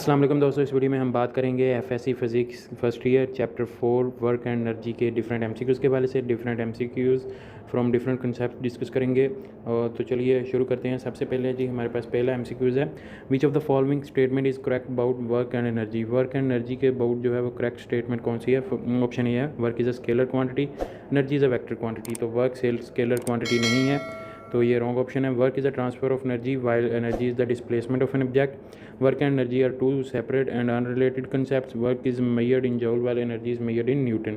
अस्सलाम वालेकुम दोस्तों, इस वीडियो में हम बात करेंगे FSc physics first year chapter 4 work and energy के डिफरेंट एमसीक्यूज़ के हवाले से different MCQs from different concept discuss करेंगे। और तो चलिए शुरू करते हैं। सबसे पहले जी हमारे पास पहला एमसीक्यूज़ है, विच of the following statement is correct about work and energy. Work and energy के अबाउट जो है वो करेक्ट स्टेटमेंट कौन सी है। ऑप्शन ए है work is a scalar quantity, energy is a vector quantity. तो वर्क स्केलर क्वांटिटी नहीं है, तो ये रॉन्ग ऑप्शन है। Work is a transfer of energy while energy is the displacement of an object. Work and energy are two separate and unrelated concepts. Work is measured in joule while energy is measured in newton.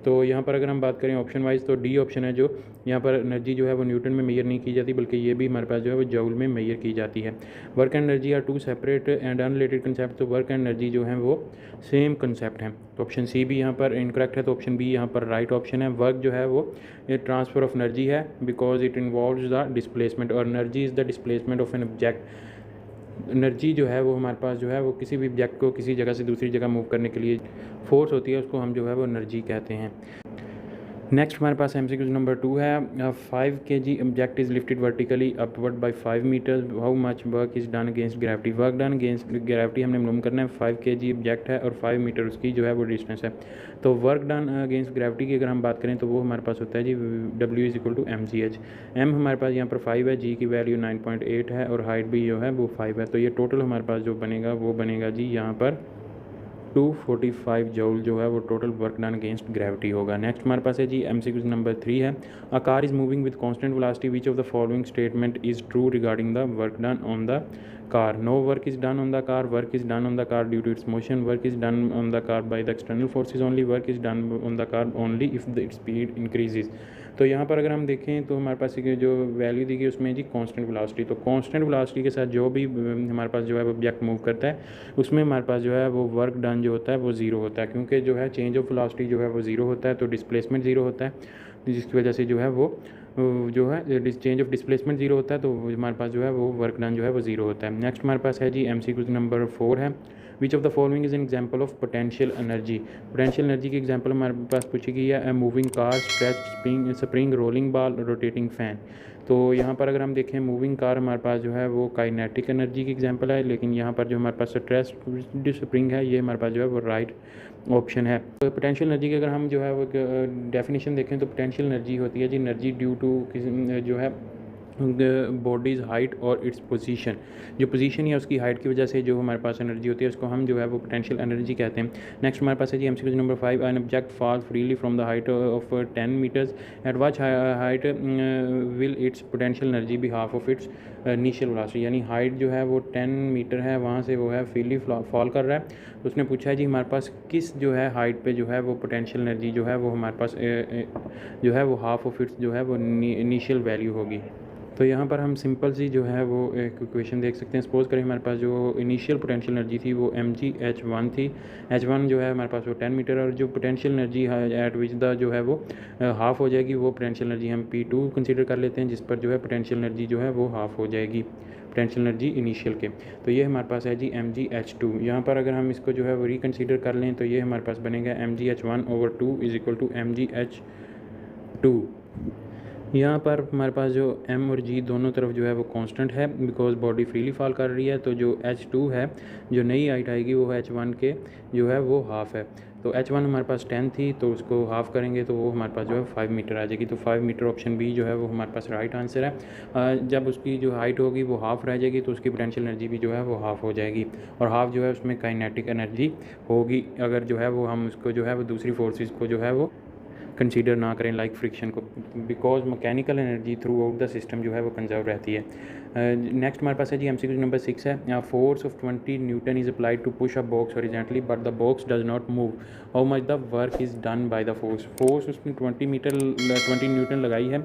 तो यहाँ पर अगर हम बात करें option wise तो D option है, जो यहाँ पर एनर्जी जो है वो न्यूटन में मेजर नहीं की जाती, बल्कि ये भी हमारे पास जो है वो जूल में मेजर की जाती है। Work and energy are two separate and unrelated concept. तो वर्क एंड एनर्जी जो है वो सेम कंसेप्ट हैं। तो ऑप्शन सी भी यहाँ पर इनकरेक्ट है, तो ऑप्शन बी यहाँ पर राइट ऑप्शन है। वर्क जो है वो ये ट्रांसफर ऑफ एनर्जी है because it involves the displacement, और energy is the displacement of an object. Energy जो है वो हमारे पास जो है वो किसी भी ऑब्जेक्ट को किसी जगह से दूसरी जगह मूव करने के लिए फोर्स होती है, उसको हम जो है वो एनर्जी कहते हैं। नेक्स्ट हमारे पास एमसीक्यू नंबर 2 है, 5 kg object is lifted vertically upward by 5 meters, how much work is done against gravity. Work done against gravity हमने मालूम करना है। 5 kg ऑब्जेक्ट है और 5 मीटर उसकी जो है वो डिस्टेंस है। तो वर्क डन अगेंस्ट ग्रेविटी की अगर हम बात करें तो वो हमारे पास होता है जी W is equal to mgh। M हमारे पास यहाँ पर 5 है, जी की वैल्यू 9.8 है और हाइट भी जो है वो 5 है। तो ये टोटल हमारे पास जो बनेगा वो बनेगा जी यहाँ पर 245 जूल जो है वो total work done against gravity होगा। नेक्स्ट हमारे पास है जी एमसीक्यू नंबर 3 है, a car is moving with constant velocity, which of the following statement is true regarding the work done on the car. No work is done on the car, work is done on the car due to its motion, work is done on the car by the external forces only, work is done on the car only if the speed increases. तो यहाँ पर अगर हम देखें तो हमारे पास जो वैल्यू दी गई उसमें जी कांस्टेंट वेलोसिटी, तो कांस्टेंट वेलोसिटी के साथ जो भी हमारे पास जो है ऑब्जेक्ट मूव करता है उसमें हमारे पास जो है वो वर्क डन जो होता है वो ज़ीरो होता है, क्योंकि जो है चेंज ऑफ वेलोसिटी जो है वो ज़ीरो होता है, तो डिस्प्लेसमेंट ज़ीरो होता है, जिसकी वजह से जो है वो जो है चेंज ऑफ डिस्प्लेसमेंट ज़ीरो होता है, तो हमारे पास जो है वो वर्क डन जो है वो ज़ीरो होता है। नेक्स्ट हमारे पास है जी एमसीक्यू नंबर 4 है, विच of the following is an example of potential energy. Potential energy की एग्जाम्पल हमारे पास पूछी गई है, moving car, stretch spring, rolling ball, rotating fan. तो यहाँ पर अगर हम देखें मूविंग कार हमारे पास जो है वो काइनेटिक एनर्जी की एग्जांपल है, लेकिन यहाँ पर जो हमारे पास स्ट्रेस स्प्रिंग है ये हमारे पास जो है वो राइट ऑप्शन है। तो पोटेंशियल एनर्जी की अगर हम जो है वो डेफिनेशन देखें तो पोटेंशियल एनर्जी होती है जी एनर्जी ड्यू टू जो है बॉडीज़ हाइट और इट्स पोजीशन। जो पोजीशन या उसकी हाइट की वजह से जो हमारे पास एनर्जी होती है उसको हम जो है वो पोटेंशियल एनर्जी कहते हैं। नेक्स्ट हमारे पास है जी MCQ number 5, an object fall freely from the height of 10 metres, at what height will its potential energy be half of its initial velocity. यानी हाइट जो है वो 10 मीटर है, वहाँ से वो है फ्रीली फॉल कर रहा है, तो उसने पूछा है जी हमारे पास किस जो है हाइट पे जो है वो पोटेंशियल एनर्जी जो है वो हमारे पास जो है वो हाफ ऑफ इट्स जो है वो इनिशियल वैल्यू होगी। तो यहाँ पर हम सिंपल सी जो है वो एक इक्वेशन देख सकते हैं। सपोज़ करें हमारे पास जो इनिशियल पोटेंशियल एनर्जी थी वो mgh1 थी। h1 जो है हमारे पास वो 10 मीटर, और जो potential energy at which the जो है वो हाफ़ हो जाएगी, वो पोटेंशियल एनर्जी हम P2 कंसीडर कर लेते हैं, जिस पर जो है पोटेंशियल एनर्जी जो है वो हाफ़ हो जाएगी पोटेंशियल एनर्जी इनिशियल के। तो ये हमारे पास है जी mgh2। यहाँ पर अगर हम इसको जो है वो रिकन्सिडर कर लें तो ये हमारे पास बनेगा mgh1/2 is equal to mgh2। यहाँ पर हमारे पास जो m और g दोनों तरफ जो है वो कांस्टेंट है बिकॉज बॉडी फ्रीली फॉल कर रही है। तो जो h2 है जो नई हाइट आएगी वो h1 के जो है वो हाफ़ है। तो h1 हमारे पास 10 थी, तो उसको हाफ़ करेंगे तो वो हमारे पास जो है 5 मीटर आ जाएगी। तो 5 मीटर ऑप्शन बी जो है वो हमारे पास राइट आंसर है। जब उसकी जो हाइट होगी वो हाफ़ रह जाएगी तो उसकी पोटेंशियल एनर्जी भी जो है वो हाफ़ हो जाएगी, और हाफ़ जो है उसमें काइनेटिक एनर्जी होगी अगर जो है वो हम उसको जो है वो दूसरी फोर्सेस को जो है वो कंसीडर ना करें लाइक फ्रिक्शन को, because mechanical energy through out the system जो है वो कंजर्व रहती है। नेक्स्ट हमारे पास है जी एमसीक्यू नंबर 6 है, force of 20 newton is applied to push a box horizontally but the box does not move, how much the work is done by the force उसने 20 न्यूटन लगाई है,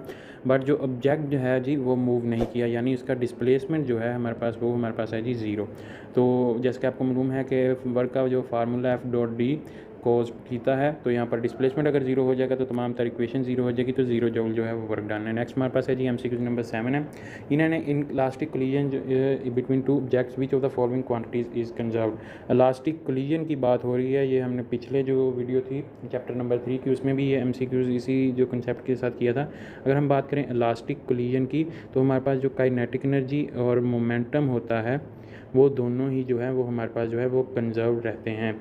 बट जो ऑब्जेक्ट जो है जी वो मूव नहीं किया, यानी इसका डिस्प्लेसमेंट जो है हमारे पास वो हमारे पास है जी ज़ीरो। तो जैसे कि आपको मालूम है कि वर्क का जो फार्मूला F.D कोस थीटा है, तो यहाँ पर डिस्प्लेसमेंट अगर जीरो हो जाएगा तो तमाम तरह इक्वेशन जीरो हो जाएगी, तो जीरो जूल जो है वो वर्क डन है। नेक्स्ट हमारे पास है जी एमसीक्यू नंबर 7 है, इन्होंने in elastic collision between two objects which of the following quantities is conserved. Elastic collision की बात हो रही है, ये हमने पिछले जो वीडियो थी चैप्टर नंबर 3 की उसमें भी ये एमसीक्यूज़ इसी जो कंसेप्ट के साथ किया था। अगर हम बात करें इलास्टिक कोलिजन की तो हमारे पास जो काइनेटिक एनर्जी और मोमेंटम होता है वो दोनों ही जो है वो हमारे पास जो है वो कंजर्व रहते हैं।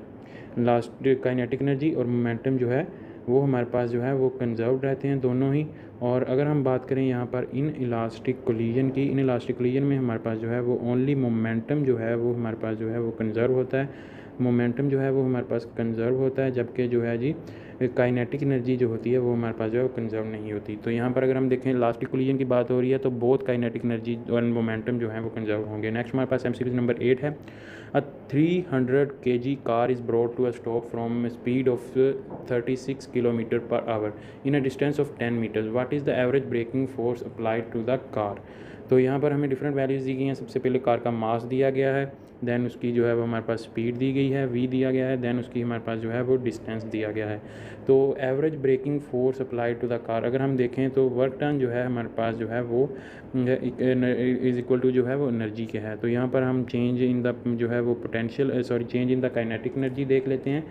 लास्ट काइनेटिक एनर्जी और मोमेंटम जो है वो हमारे पास जो है वो कंजर्व रहते हैं दोनों ही। और अगर हम बात करें यहाँ पर इन इलास्टिक कोलिजन की, इन इलास्टिक कोलिजन में हमारे पास जो है वो ओनली मोमेंटम जो है वो हमारे पास जो है वो कंजर्व होता है, मोमेंटम जो है वो हमारे पास कंजर्व होता है, जबकि जो है जी काइनेटिक एनर्जी जो होती है वो हमारे पास जो है वो कंजर्व नहीं होती। तो यहाँ पर अगर हम देखें इलास्टिक कोलिजन की बात हो रही है तो बहुत काइनेटिक एनर्जी और मोमेंटम जो है वो कंजर्व होंगे। नेक्स्ट हमारे पास एमसीक्यू नंबर 8 है। A 300 kg car is brought to a stop from speed of 36 kilometer per hour in a distance of 10 meters, what is the average braking force applied to the car. तो यहाँ पर हमें different values दी गई हैं। सबसे पहले car का मास दिया गया है, दैन उसकी जो है वो हमारे पास स्पीड दी गई है, v दिया गया है, दैन उसकी हमारे पास जो है वो डिस्टेंस दिया गया है। तो average braking force applied to the car अगर हम देखें तो वर्क टन जो है हमारे पास जो है वो इज़ इक्वल टू जो है वो एनर्जी के है। तो यहाँ पर हम चेंज इन द जो है वो potential change in the kinetic energy देख लेते हैं।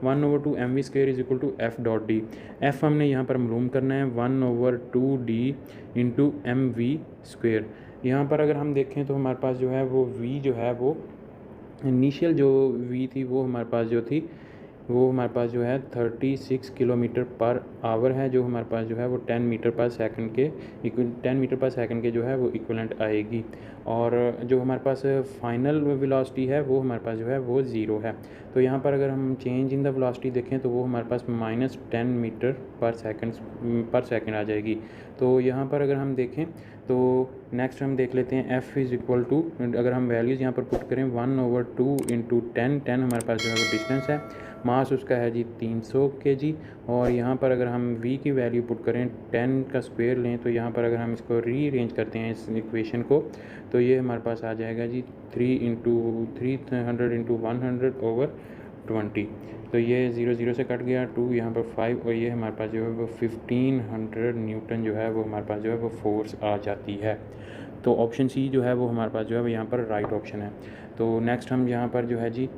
1/2 mv² is equal to F dot D. F हमने यहाँ पर मालूम करना है 1/2 d इंटू mv²। यहाँ पर अगर हम देखें तो हमारे पास जो है वो v जो है वो इनिशियल जो v थी वो हमारे पास जो थी वो हमारे पास जो है 36 किलोमीटर पर आवर है, जो हमारे पास जो है वो 10 मीटर पर सेकंड के 10 मीटर पर सेकंड के जो है वो इक्वलेंट आएगी। और जो हमारे पास फाइनल वेलोसिटी है वो हमारे पास जो है वो ज़ीरो है। तो यहाँ पर अगर हम चेंज इन द वेलोसिटी देखें तो वो हमारे पास -10 मीटर पर सेकंड आ जाएगी। तो यहाँ पर अगर हम देखें तो नेक्स्ट हम देख लेते हैं f इज़ इक्वल टू, अगर हम वैल्यूज़ यहाँ पर पुट करें 1/2 इंटू 10 हमारे पास जो है वो डिस्टेंस है, मास उसका है जी 300 kg। और यहाँ पर अगर हम v की वैल्यू पुट करें 10 का स्क्वायर लें तो यहाँ पर अगर हम इसको रीअरेंज करते हैं इस इक्वेशन को तो ये हमारे पास आ जाएगा जी 300 इंटू 100/20। तो ये 0 से कट गया, 2 यहाँ पर 5 और ये हमारे पास जो है वो 1500 न्यूटन जो है वो हमारे पास जो है वो फोर्स आ जाती है। तो ऑप्शन सी जो है वो हमारे पास जो है वो यहाँ पर राइट ऑप्शन है। तो नेक्स्ट हम यहाँ पर जो है जी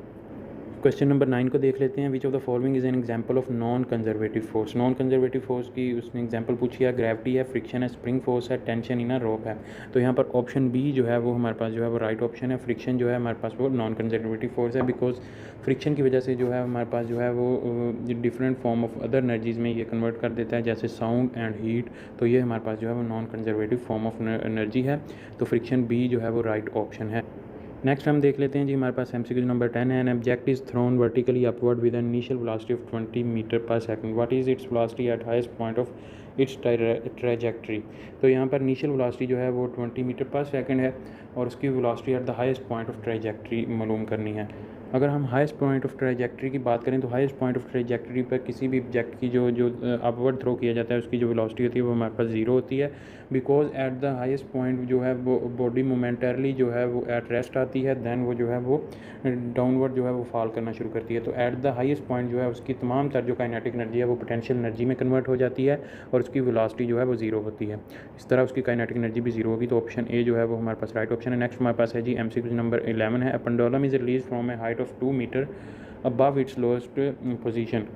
क्वेश्चन नंबर 9 को देख लेते हैं। विच of the following is an example of non conservative force. Non conservative force की उसने एग्जांपल पूछी है, ग्रेविटी है, फ्रिक्शन है, स्प्रिंग फोर्स है, टेंशन इन अ रोप है। तो यहाँ पर ऑप्शन बी जो है वो हमारे पास जो है वो राइट ऑप्शन है। फ्रिक्शन जो है हमारे पास वो नॉन कंजर्वेटिव फोर्स है, बिकॉज फ्रिक्शन की वजह से जो है हमारे पास जो है वो different form of other energies में ये कन्वर्ट कर देता है, जैसे साउंड एंड हीट। तो ये हमारे पास जो है वो non conservative form of energy है। तो फ्रिक्शन बी जो है वो राइट ऑप्शन है। नेक्स्ट हम देख लेते हैं जी, हमारे पास एमसीक्यू नंबर 10 है। An object is thrown vertically upward with an initial velocity of 20 metre पर second, what is its velocity at highest point of its trajectory. तो यहाँ पर इनिशियल वेलोसिटी जो है वो 20 मीटर पर सेकंड है और उसकी velocity at the highest point of trajectory मालूम करनी है। अगर हम हाईएस्ट पॉइंट ऑफ ट्रैजेक्टरी की बात करें तो हाईएस्ट पॉइंट ऑफ ट्रैजेक्टरी पर किसी भी ऑब्जेक्ट की जो अपवर्ड थ्रो किया जाता है उसकी जो वेलोसिटी होती है वो हमारे पास ज़ीरो होती है, because at the highest point जो है वो बॉडी मोमेंटरली जो है वो एट रेस्ट आती है, दैन वो जो है वो डाउनवर्ड जो है वो फॉल करना शुरू करती है। तो एट द हाईएस्ट पॉइंट जो है उसकी तमाम तर जो काइनेटिक एनर्जी है वो पोटेंशियल एनर्जी में कन्वर्ट हो जाती है और उसकी वेलोसिटी जो है वो ज़ीरो होती है। इस तरह उसकी काइनेटिक एनर्जी भी ज़ीरो होगी। तो ऑप्शन ए जो है वो हमारे पास राइट ऑप्शन है। नेक्स्ट हमारे पास है जी एमसीक्यू नंबर 11 है। A pendulum is release from a height of 2 meter above its lowest position,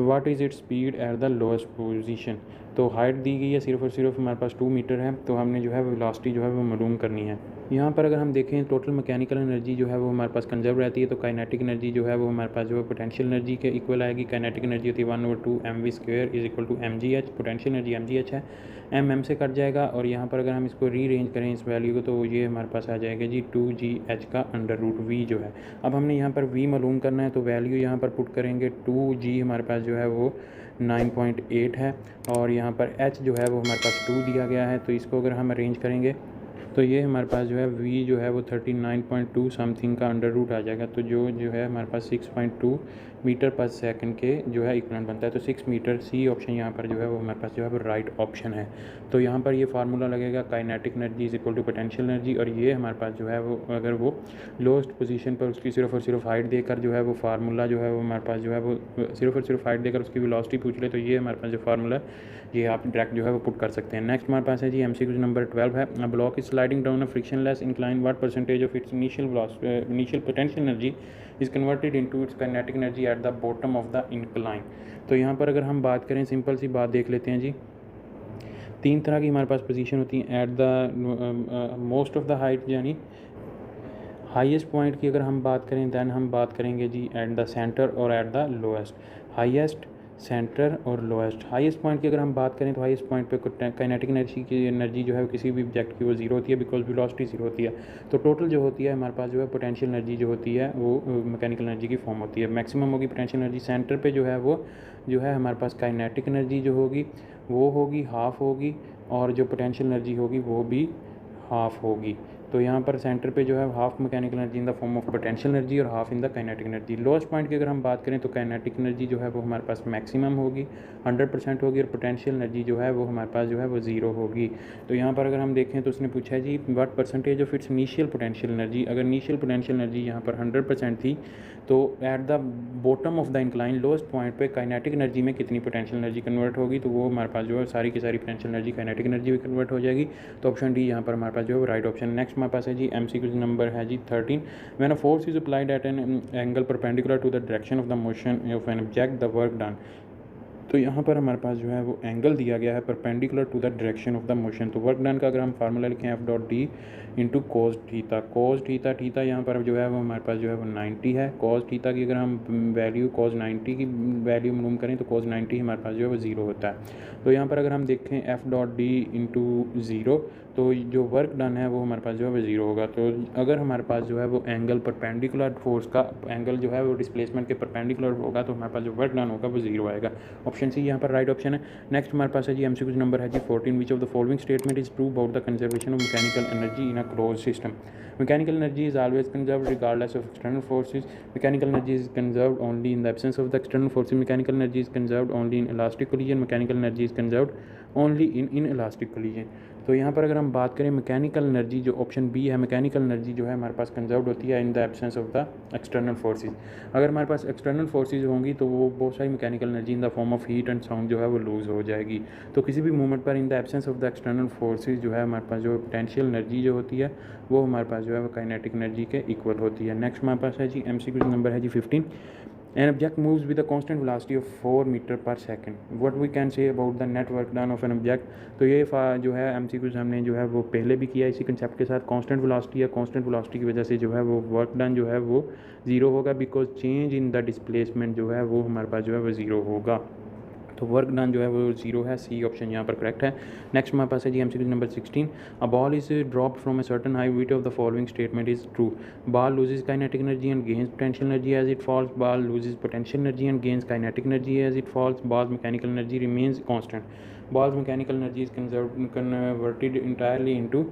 what is its speed at the lowest position। तो हाइट दी गई है सिर्फ और सिर्फ हमारे पास 2 मीटर है, तो हमने जो है वेलोसिटी जो है वो मालूम करनी है। यहाँ पर अगर हम देखें टोटल मैकेनिकल एनर्जी जो है वो हमारे पास कंजर्व रहती है, तो काइनेटिक एनर्जी जो है वो हमारे पास जो है पोटेंशियल एनर्जी के इक्वल आएगी। काइनेटिक एनर्जी होती है 1/2 mv² is equal to mgh, potential energy mgh है, m से कट जाएगा और यहाँ पर अगर हम इसको रीअरेंज करें इस वैल्यू को तो ये हमारे पास आ जाएगा जी 2gh का √v जो है। अब हमने यहाँ पर v मालूम करना है तो वैल्यू यहाँ पर पुट करेंगे 2g हमारे पास जो है वो 9.8 है और यहाँ पर h जो है वो हमारे पास 2 दिया गया है। तो इसको अगर हम अरेंज करेंगे तो ये हमारे पास जो है v जो है वो 39.2 समथिंग का √ आ जाएगा। तो जो है हमारे पास 6.2 मीटर पर सेकंड के जो है इक्वलेंट बनता है। तो 6 मीटर, सी ऑप्शन यहाँ पर जो है वो हमारे पास जो है वो राइट ऑप्शन है। तो यहाँ पर ये फार्मूला लगेगा kinetic energy is equal to potential energy, और ये हमारे पास जो है वो अगर वो लोएस्ट पोजीशन पर उसकी सिर्फ और सिर्फ हाइट देकर जो है वो फार्मूला जो है वो हमारे पास जो है वो सिर्फ और सिर्फ हाइट देकर उसकी वेलोसिटी पूछ ले तो ये हमारे पास जो फार्मूला ये आप डायरेक्ट जो है वो पुट कर सकते हैं। नेक्स्ट हमारे पास है जी एमसीक्यू नंबर 12 है। A block is sliding down a frictionless incline, what percentage of its initial potential energy is converted into its kinetic energy at the bottom of the incline. तो यहाँ पर अगर हम बात करें सिंपल सी बात देख लेते हैं जी, 3 तरह की हमारे पास पोजीशन होती हैं at the most of the height, यानी हाईएस्ट पॉइंट की अगर हम बात करें दैन हम बात करेंगे जी एट द सेंटर और at the lowest. Highest, centre और लोएस्ट। हाईएस्ट पॉइंट की अगर हम बात करें तो हाईएस्ट पॉइंट पे काइनेटिक एनर्जी की एनर्जी जो है किसी भी ऑब्जेक्ट की वो जीरो होती है बिकॉज वेलोसिटी जीरो होती है। तो टोटल जो होती है हमारे पास जो है पोटेंशियल एनर्जी जो होती है वो मैकेनिकल एनर्जी की फॉर्म होती है। मैक्सिमम होगी पोटेंशियल एनर्जी सेंटर पे जो है वो जो है हमारे पास काइनेटिक एनर्जी जो होगी वो होगी हाफ होगी, और जो पोटेंशियल एनर्जी होगी वो भी हाफ होगी। तो यहाँ पर सेंटर पे जो है half mechanical energy in the form of potential energy और half in the kinetic energy. Lowest point की अगर हम बात करें तो काइनेटिक एनर्जी जो है वो हमारे पास मैक्सिमम होगी 100% होगी, और पोटेंशियल एनर्जी जो है वो हमारे पास जो है वो ज़ीरो होगी। तो यहाँ पर अगर हम देखें तो उसने पूछा है जी what percentage of its initial potential energy. अगर इनिशियल पोटेंशियल एनर्जी यहाँ पर 100% थी तो at the bottom of the incline lowest point पे काइनेटिक एनर्जी में कितनी पोटेंशियल एनर्जी कन्वर्ट होगी, तो वो हमारे पास जो है सारी की सारी पोटेंशियल एनर्जी काइनेटिक एनर्जी में कन्वर्ट हो जाएगी। तो ऑप्शन डी यहाँ पर हमारे पास जो है वो राइट ऑप्शन। नेक्स्ट हमारे पास है जी MCQ नंबर है जी 13। When a force is applied at an angle perpendicular to the direction of the motion of an object the work done. तो यहाँ पर हमारे पास जो है वो एंगल दिया गया है perpendicular to the direction of the motion. तो वर्क डन का अगर हम फार्मूला लिखें F.D into cos theta. Cos theta theta यहाँ पर जो है वो हमारे पास जो है वो 90 है। कोस थीटा की अगर हम वैल्यू कोस 90 की वैल्यू मालूम करें तो कोस 90 हमारे पास जो है वो ज़ीरो होता है। तो यहाँ पर अगर हम देखें F.D इंटू ज़ीरो तो जो वर्क डन है वो हमारे पास जो है वो ज़ीरो होगा। तो अगर हमारे पास जो है वो एंगल परपेंडिकुलर फोर्स का एंगल जो है वो डिस्प्लेसमेंट के परपेंडिकुलर होगा तो हमारे पास जो वर्क डन होगा वो ज़ीरो आएगा। ऑप्शन सी यहाँ पर राइट ऑप्शन है। नेक्स्ट हमारे पास है जी MCQ नंबर है जी 14। विच of the following statement is true about the conservation of mechanical energy in a close system. Mechanical energy is always conserved regardless of external forces. Mechanical energy is conserved only in the absence of the external forces. Mechanical energy is conserved only in elastic collision. Mechanical energy is conserved only in elastic collision. तो यहाँ पर अगर हम बात करें mechanical energy जो option B है, mechanical energy जो है हमारे पास कंजर्व्ड होती है in the absence of the external forces. अगर हमारे पास एक्सटर्नल फोर्सेज होंगी तो वो बहुत सारी mechanical energy in the form of heat and sound जो है वो लूज़ हो जाएगी। तो किसी भी मूवमेंट पर in the absence of the external forces जो है हमारे पास जो पोटेंशियल एनर्जी जो होती है वो हमारे पास जो है वो काइनेटिक एनर्जी के इक्वल होती है। नेक्स्ट हमारे पास है जी MCQ नंबर है जी 15। An object moves with a constant velocity of 4 metre पर second. What we can say about the net work done of an object। तो ये जो है MCQ हमने जो है वो पहले भी किया इसी कंसेप्ट के साथ। कांस्टेंट वेलोसिटी है, कांस्टेंट वेलोसिटी की वजह से जो है वो वर्क डन जो है वो ज़ीरो होगा because change in the displacement जो है वो हमारे पास जो है वो ज़ीरो होगा। तो वर्क डन जो है वो ज़ीरो है। सी ऑप्शन यहाँ पर करेक्ट है। नेक्स्ट हमारे पास है जी MCQ number 16। A ball is drop from a certain high which of the following statement is true. Ball loses kinetic energy and gains potential energy as it falls. Ball loses potential energy and gains kinetic energy as it falls. Ball mechanical energy remains constant. Ball mechanical energy is converted entirely into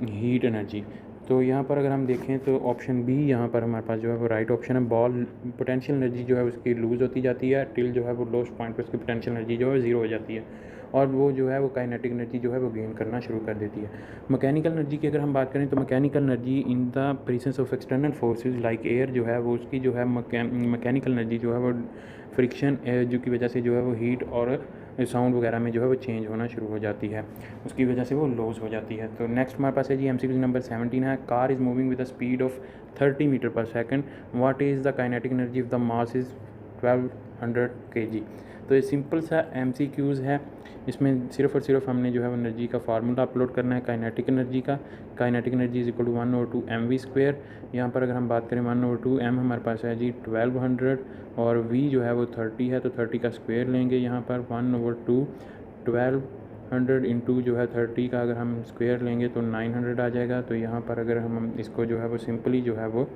heat energy. तो यहाँ पर अगर हम देखें तो option B यहाँ पर हमारे पास जो है वो राइट ऑप्शन है। बॉल पोटेंशियल एनर्जी जो है उसकी लूज़ होती जाती है टिल जो है वो लोस्ट पॉइंट पर उसकी पोटेंशियल एनर्जी जो है ज़ीरो हो जाती है, और वो जो है वो काइनेटिक एनर्जी जो है वो गेन करना शुरू कर देती है। मैकेनिकल एनर्जी की अगर हम बात करें तो mechanical energy in the presence of external forces like air जो है वो उसकी जो है मैकेनिकल एनर्जी जो है वो फ्रिक्शन जो की वजह से जो है वो हीट और साउंड वगैरह में जो है वो चेंज होना शुरू हो जाती है, उसकी वजह से वो लॉस हो जाती है। तो नेक्स्ट हमारे पास है जी MCQ नंबर 17 है। Car is moving with the speed of 30 metre पर second. What is the kinetic energy of the mass is 1200 kg। तो ये सिंपल सा MCQs है। इसमें सिर्फ और सिर्फ हमने जो है वो एनर्जी का फार्मूला अपलोड करना है काइनेटिक एनर्जी का। Kinetic energy is equal to 1/2 mv²। यहाँ पर अगर हम बात करें 1/2 m हमारे पास है जी 1200 और v जो है वो 30 है, तो 30 का स्क्वायर लेंगे यहाँ पर 1/2 1200 इंटू जो है 30 का अगर हम स्क्वायर लेंगे तो 900 आ जाएगा। तो यहाँ पर अगर हम इसको जो है वो सिंपली जो है वो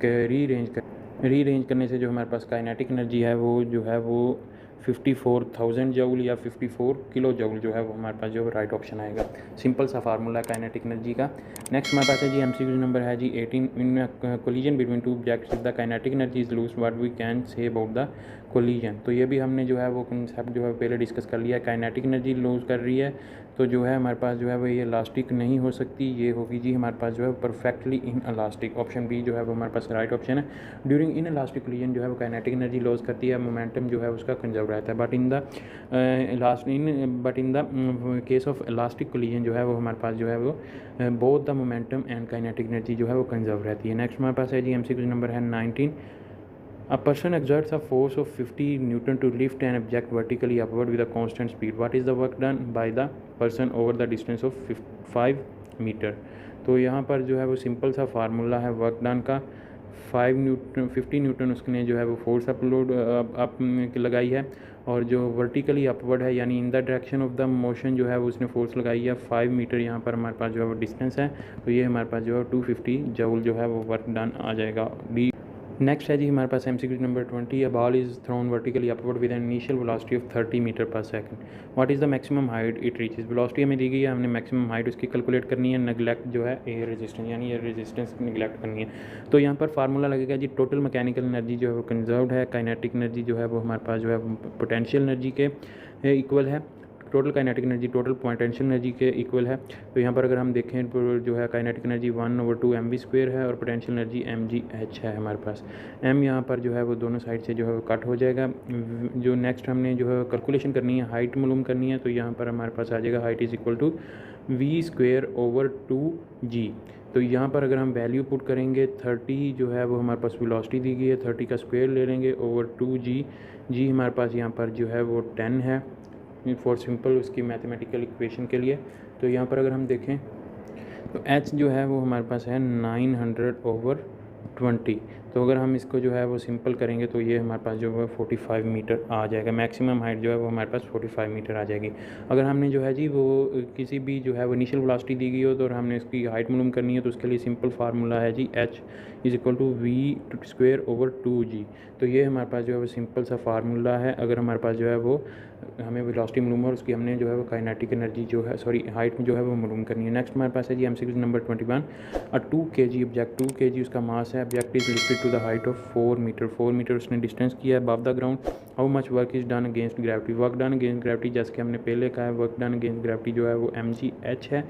रीअरेंज करने से जो हमारे पास काइनेटिक एनर्जी है वो जो है वो 54,000 जूल या 54 किलो जूल जो है वो हमारे पास जो राइट ऑप्शन आएगा। सिंपल सा फार्मूला काइनेटिक एनर्जी का। नेक्स्ट हमारे पास है जी MCQ नंबर है जी 18। In collision between two objects the kinetic energy is lose what we can say about the collision. तो ये भी हमने जो है वो कंसेप्ट जो है पहले डिस्कस कर लिया है। काइनेटिक एनर्जी लूज़ कर रही है तो जो है हमारे पास जो है वो ये इलास्टिक नहीं हो सकती, ये होगी जी हमारे पास जो है perfectly inelastic. Option B जो है वो हमारे पास राइट ऑप्शन है। ड्यूरिंग इन इलास्टिक कोलिजन जो है वो काइनेटिक एनर्जी लॉस करती है, मोमेंटम जो है उसका कंजर्व रहता है। But in the case of elastic collision जो है वो हमारे पास जो है वो both the momentum and kinetic energy जो है वो कंजर्व रहती है। नेक्स्ट हमारे पास है जी MCQ नंबर है 19। A person exerts a force of 50 Newton to lift an object vertically upward with a constant speed. What is the work done by the person over the distance of 5 meter? तो यहाँ पर जो है वो simple सा formula है work done का। 50 Newton उसने जो है वो फोर्स अपलोड अप लगाई है, और जो वर्टिकली अपवर्ड है यानी in the direction of the motion जो है वो उसने फोर्स लगाई है 5 मीटर। यहाँ पर हमारे पास जो है वो डिस्टेंस है, तो ये हमारे पास जो है 250 जूल जो है वो वर्क डन आ जाएगा। नेक्स्ट है जी हमारे पास MCQ number 20। A ball is thrown vertically upward with an initial velocity of 30 metre पर second. What is the maximum height it reaches. Velocity हमें दी गई है, हमने मैक्सिमम हाइट उसकी कैलकुलेट करनी है। नेगलेक्ट जो है एयर रेजिस्टेंस, यानी एयर रेजिस्टेंस नेगलेक्ट करनी है। तो यहाँ पर फार्मूला लगेगा जी टोटल मैकेनिकल एनर्जी जो है वो कंजर्व्ड है, काइनेटिक एनर्जी जो है वो हमारे पास जो है पोटेंशियल एनर्जी के इक्वल है। Total kinetic energy total potential energy के इक्वल है। तो यहाँ पर अगर हम देखें तो जो है काइनेटिक एनर्जी 1/2 mv² है और पोटेंशियल एनर्जी mgh है हमारे पास। m यहाँ पर जो है वो दोनों साइड से जो है वो कट हो जाएगा। जो नेक्स्ट हमने जो है कैलकुलेशन करनी है, हाइट मालूम करनी है, तो यहाँ पर हमारे पास आ जाएगा height is equal to v²/2g। तो यहाँ पर अगर हम वैल्यू पुट करेंगे 30 जो है वो हमारे पास वेलोसिटी दी गई है, 30 का स्क्वायर ले लेंगे ओवर 2g। जी हमारे पास यहाँ पर जो है वो 10 है फॉर सिंपल उसकी मैथमेटिकल इक्वेशन के लिए। तो यहाँ पर अगर हम देखें तो h जो है वो हमारे पास है 900/20। तो अगर हम इसको जो है वो सिंपल करेंगे तो ये हमारे पास जो है 45 मीटर आ जाएगा। मैक्सिमम हाइट जो है वो हमारे पास 45 मीटर आ जाएगी। अगर हमने जो है जी वो किसी भी जो है वो इनिशियल वेलोसिटी दी गई हो तो हमने इसकी हाइट मालूम करनी है, तो उसके लिए सिंपल फार्मूला है जी h is equal to v²/2g। तो ये हमारे पास जो है वो सिंपल सा फार्मूला है। अगर हमारे पास जो है वो हमें वेलोसिटी मालूम है, उसकी हमने जो है वो काइनेटिक एनर्जी जो है हाइट जो है वो मालूम करनी है। नेक्स्ट हमारे पास है जी MCQ number 21। 2 kg object, 2 kg उसका मास है। Object is lifted to the height of 4 meter. 4 meter उसने डिस्टेंस किया है above the ground. How much work is done against gravity. Work done against gravity जैसे कि हमने पहले कहा है, वर्क डन अगेंस्ट ग्रेविटी जो है वो mgh है।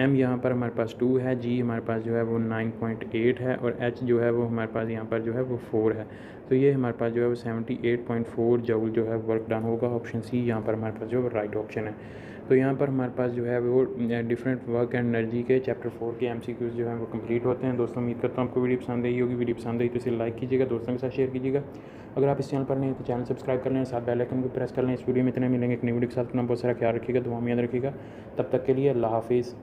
m यहाँ पर हमारे पास 2 है, g हमारे पास जो है वो 9.8 है और h जो है वो हमारे पास यहाँ पर जो है वो 4 है। तो ये हमारे पास जो है वो 78.4 जूल जो है वर्क डन होगा। ऑप्शन सी यहाँ पर हमारे पास जो है राइट ऑप्शन है। तो यहाँ पर हमारे पास जो है वो डिफरेंट वर्क एंड एनर्जी के चैप्टर 4 के MCQs जो हैं वो कंप्लीट होते हैं। दोस्तों उम्मीद करता हूँ आपको वीडियो पसंद आई होगी। वीडियो पसंद आई तो इसे लाइक कीजिएगा, दोस्तों के साथ शेयर कीजिएगा। अगर आप इस चैनल पर नहीं तो चैनल सब्सक्राइब कर लें, साथ बेल आइकन को प्रेस कर लें। इस वीडियो में इतने मिलेंगे एक नई वीडियो के साथ। अपना बहुत सारा ख्याल रखिएगा, दुआ में याद रखिएगा। तब तक के लिए अल्लाह हाफिज़।